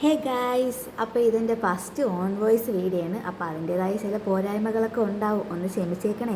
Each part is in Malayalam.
ഹേ ഗായ്സ്, അപ്പോൾ ഇതിൻ്റെ ഫസ്റ്റ് ഓൺ വോയിസ് വീഡിയോ ആണ്. അപ്പോൾ അതിൻ്റേതായ ചില പോരായ്മകളൊക്കെ ഉണ്ടാവും, ഒന്ന് ക്ഷമിച്ചേക്കണേ.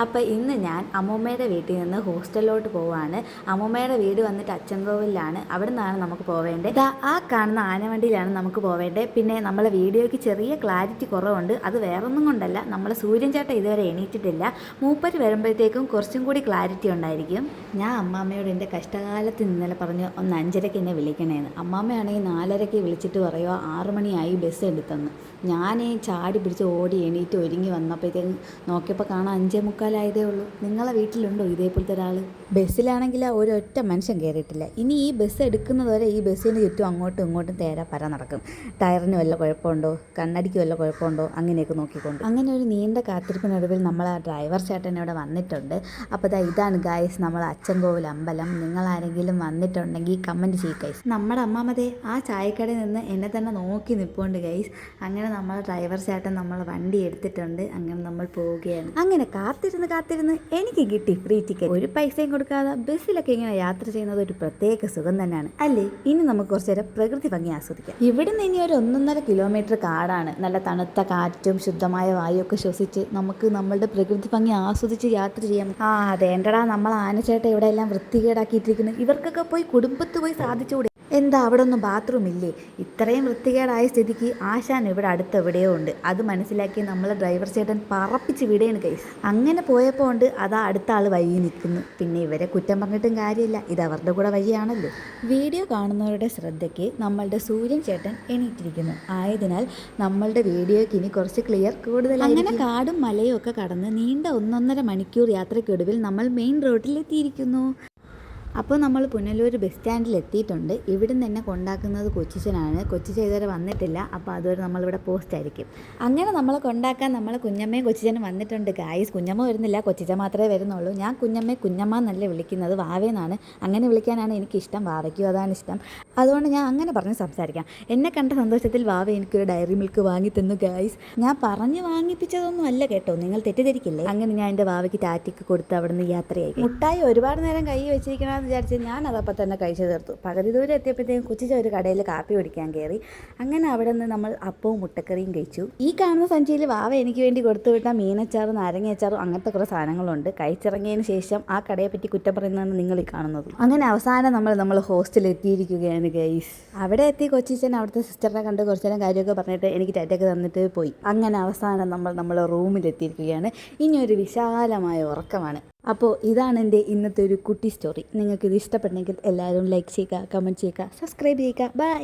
അപ്പോൾ ഇന്ന് ഞാൻ അമ്മൂമ്മയുടെ വീട്ടിൽ നിന്ന് ഹോസ്റ്റലിലോട്ട് പോവുകയാണ്. അമ്മൂമ്മയുടെ വീട് വന്നിട്ട് അച്ചൻകോവിലാണ്. അവിടെ നിന്നാണ് നമുക്ക് പോവേണ്ടത്. ആ കാണുന്ന ആനവണ്ടിയിലാണ് നമുക്ക് പോവേണ്ടത്. പിന്നെ നമ്മളെ വീഡിയോയ്ക്ക് ചെറിയ ക്ലാരിറ്റി കുറവുണ്ട്. അത് വേറൊന്നും കൊണ്ടല്ല, നമ്മൾ സൂര്യൻ ചേട്ടൻ ഇതുവരെ എണീറ്റിട്ടില്ല. മൂപ്പര് വരുമ്പോഴത്തേക്കും കുറച്ചും കൂടി ക്ലാരിറ്റി ഉണ്ടായിരിക്കും. ഞാൻ അമ്മാമ്മയോട് എൻ്റെ കഷ്ടകാലത്ത് ഇന്നലെ പറഞ്ഞു ഒന്ന് 5:30 എന്നെ വിളിക്കണേന്ന്. അമ്മാമ്മയാണെങ്കിൽ 4:30 വിളിച്ചിട്ട് പറയുക 6 മണിയായി ബസ് എടുത്തെന്ന്. ഞാൻ ചാടി പിടിച്ച് ഓടി എണീറ്റ് ഒരുങ്ങി വന്നപ്പോഴത്തേക്കും നോക്കിയപ്പോൾ കാണാൻ 5:45 ഉള്ളൂ. നിങ്ങളെ വീട്ടിലുണ്ടോ ഇതേപോലത്തെ ഒരാൾ? ബസ്സിലാണെങ്കിൽ ഒരൊറ്റ മനുഷ്യൻ കയറിയിട്ടില്ല. ഇനി ഈ ബസ് എടുക്കുന്നത് വരെ ഈ ബസ്സിന് ചുറ്റും അങ്ങോട്ടും ഇങ്ങോട്ടും തേരാ പര നടക്കും. ടയറിന് വല്ല കുഴപ്പമുണ്ടോ, കണ്ണടിക്ക് വല്ല കുഴപ്പമുണ്ടോ, അങ്ങനെയൊക്കെ നോക്കിക്കൊണ്ട്. അങ്ങനെ ഒരു നീണ്ട കാത്തിരിപ്പിനൊടുവിൽ നമ്മൾ ആ ഡ്രൈവർ ചേട്ടൻ ഇവിടെ വന്നിട്ടുണ്ട്. അപ്പോൾ ഇതാണ് ഗായ്സ് നമ്മൾ അച്ചൻകോവിൽ അമ്പലം. നിങ്ങളാരെങ്കിലും വന്നിട്ടുണ്ടെങ്കിൽ കമൻറ്റ് ചെയ്യുക ഗൈസ്. നമ്മുടെ അമ്മാമതേ ആ ചായക്കടയിൽ നിന്ന് എന്നെ തന്നെ നോക്കി നിൽപ്പുണ്ട് ഗൈസ്. അങ്ങനെ നമ്മൾ ഡ്രൈവർ ചേട്ടൻ നമ്മൾ വണ്ടി എടുത്തിട്ടുണ്ട്. അങ്ങനെ നമ്മൾ പോവുകയാണ്. അങ്ങനെ കാത്തിരുന്ന് എനിക്ക് കിട്ടി ഫ്രീ ടിക്കറ്റ്. ഒരു പൈസയും കൊടുക്കാതെ ബസ്സിലൊക്കെ ഇങ്ങനെ യാത്ര ചെയ്യുന്നത് ഒരു പ്രത്യേക സുഖം തന്നെയാണ് അല്ലേ? ഇനി നമുക്ക് കുറച്ച് നേരം പ്രകൃതി ഭംഗി ആസ്വദിക്കാം. ഇവിടുന്ന് ഇനി ഒരു 1.5 കിലോമീറ്റർ കാടാണ്. നല്ല തണുത്ത കാറ്റും ശുദ്ധമായ വായുവൊക്കെ ശ്വസിച്ച് നമുക്ക് നമ്മളുടെ പ്രകൃതി ഭംഗി ആസ്വദിച്ച് യാത്ര ചെയ്യാം. അതേണ്ടടാ, നമ്മൾ ആനച്ചേട്ട ഇവിടെ എല്ലാം വൃത്തികേടാക്കിയിട്ടിരിക്കുന്നു. ഇവർക്കൊക്കെ പോയി കുടുംബത്ത് പോയി സാധിച്ചുകൂടെ? എന്താ അവിടെ ഒന്നും ബാത്റൂം ഇല്ലേ? ഇത്രയും വൃത്തികേടായ സ്ഥിതിക്ക് ആശാൻ ഇവിടെ അടുത്ത് എവിടെയോ ഉണ്ട്. അത് മനസ്സിലാക്കി നമ്മളെ ഡ്രൈവർ ചേട്ടൻ പറപ്പിച്ച് വിടേണ് കൈസ്. അങ്ങനെ പോയപ്പോൾ ഉണ്ട് അതാ അടുത്ത ആൾ വഴി നിൽക്കുന്നു. പിന്നെ ഇവരെ കുറ്റം പറഞ്ഞിട്ടും കാര്യമില്ല, ഇത് അവരുടെ കൂടെ വഴിയാണല്ലോ. വീഡിയോ കാണുന്നവരുടെ ശ്രദ്ധയ്ക്ക് നമ്മളുടെ സൂര്യൻ ചേട്ടൻ എണീറ്റിരിക്കുന്നു. ആയതിനാൽ നമ്മളുടെ വീഡിയോയ്ക്ക് ഇനി കുറച്ച് ക്ലിയർ കൂടുതൽ. അങ്ങനെ കാടും മലയും ഒക്കെ കടന്ന് നീണ്ട 1.5 മണിക്കൂർ യാത്രയ്ക്കൊടുവിൽ നമ്മൾ മെയിൻ റോഡിൽ എത്തിയിരിക്കുന്നു. അപ്പോൾ നമ്മൾ പുനലൂർ ബസ് സ്റ്റാൻഡിൽ എത്തിയിട്ടുണ്ട്. ഇവിടെ നിന്ന് എന്നെ കൊണ്ടാക്കുന്നത് കൊച്ചിച്ചനാണ്. കൊച്ചിച്ചൻ ഇതുവരെ വന്നിട്ടില്ല. അപ്പോൾ അതുവരെ നമ്മളിവിടെ പോസ്റ്റ് ആയിരിക്കും. അങ്ങനെ നമ്മളെ കൊണ്ടാക്കാൻ നമ്മളെ കുഞ്ഞമ്മയും കൊച്ചിച്ചനും വന്നിട്ടുണ്ട് ഗായ്സ്. കുഞ്ഞമ്മ വരുന്നില്ല, കൊച്ചിച്ചൻ മാത്രമേ വരുന്നുള്ളൂ. ഞാൻ കുഞ്ഞമ്മ എന്നല്ല വിളിക്കുന്നത്, വാവേന്നാണ്. അങ്ങനെ വിളിക്കാനാണ് എനിക്കിഷ്ടം. വാവയ്ക്കും അതാണ് ഇഷ്ടം. അതുകൊണ്ട് ഞാൻ അങ്ങനെ പറഞ്ഞ് സംസാരിക്കാം. എന്നെ കണ്ട സന്തോഷത്തിൽ വാവ എനിക്കൊരു ഡയറി മിൽക്ക് വാങ്ങി തന്നു ഗായ്സ്. ഞാൻ പറഞ്ഞ് വാങ്ങിപ്പിച്ചതൊന്നും അല്ല കേട്ടോ, നിങ്ങൾ തെറ്റിദ്ധരിക്കില്ലേ. അങ്ങനെ ഞാൻ എൻ്റെ വാവയ്ക്ക് ടാറ്റിക്ക് കൊടുത്ത് അവിടെ നിന്ന് യാത്രയായി. മുട്ടായി ഒരുപാട് നേരം കൈ വെച്ചിരിക്കണം വിചാരിച്ച് ഞാൻ അതപ്പം തന്നെ കഴിച്ചു തീർത്തു. പകുതി ദൂരം എത്തിയപ്പോഴത്തേക്കും കൊച്ചിച്ച ഒരു കടയിൽ കാപ്പി കുടിക്കാൻ കയറി. അങ്ങനെ അവിടെ നിന്ന് നമ്മൾ അപ്പവും മുട്ടക്കറിയും കഴിച്ചു. ഈ കാണുന്ന സഞ്ചിയിൽ വാവ എനിക്ക് വേണ്ടി കൊടുത്തുവിട്ട മീനച്ചാറും നാരങ്ങയച്ചാറും അങ്ങനത്തെ കുറേ സാധനങ്ങളുണ്ട്. കഴിച്ചിറങ്ങിയതിന് ശേഷം ആ കടയെ പറ്റി കുറ്റം പറയുന്നതാണ് നിങ്ങൾ ഈ കാണുന്നത്. അങ്ങനെ അവസാനം നമ്മൾ ഹോസ്റ്റലിൽ എത്തിയിരിക്കുകയാണ് ഗൈസ്. അവിടെ എത്തി കൊച്ചിച്ചൻ അവിടുത്തെ സിസ്റ്ററിനെ കണ്ട് കുറച്ചു നേരം കാര്യമൊക്കെ പറഞ്ഞിട്ട് എനിക്ക് ടാറ്റൊക്കെ തന്നിട്ട് പോയി. അങ്ങനെ അവസാനം നമ്മൾ റൂമിലെത്തിയിരിക്കുകയാണ്. ഇനി ഒരു വിശാലമായ ഉറക്കമാണ്. അപ്പോൾ ഇതാണ് എൻ്റെ ഇന്നത്തെ ഒരു കുട്ടി സ്റ്റോറി. നിങ്ങൾക്കിത് ഇഷ്ടപ്പെട്ടെങ്കിൽ എല്ലാവരും ലൈക്ക് ചെയ്യുക, കമൻറ്റ് ചെയ്യുക, സബ്സ്ക്രൈബ് ചെയ്യുക. ബൈ.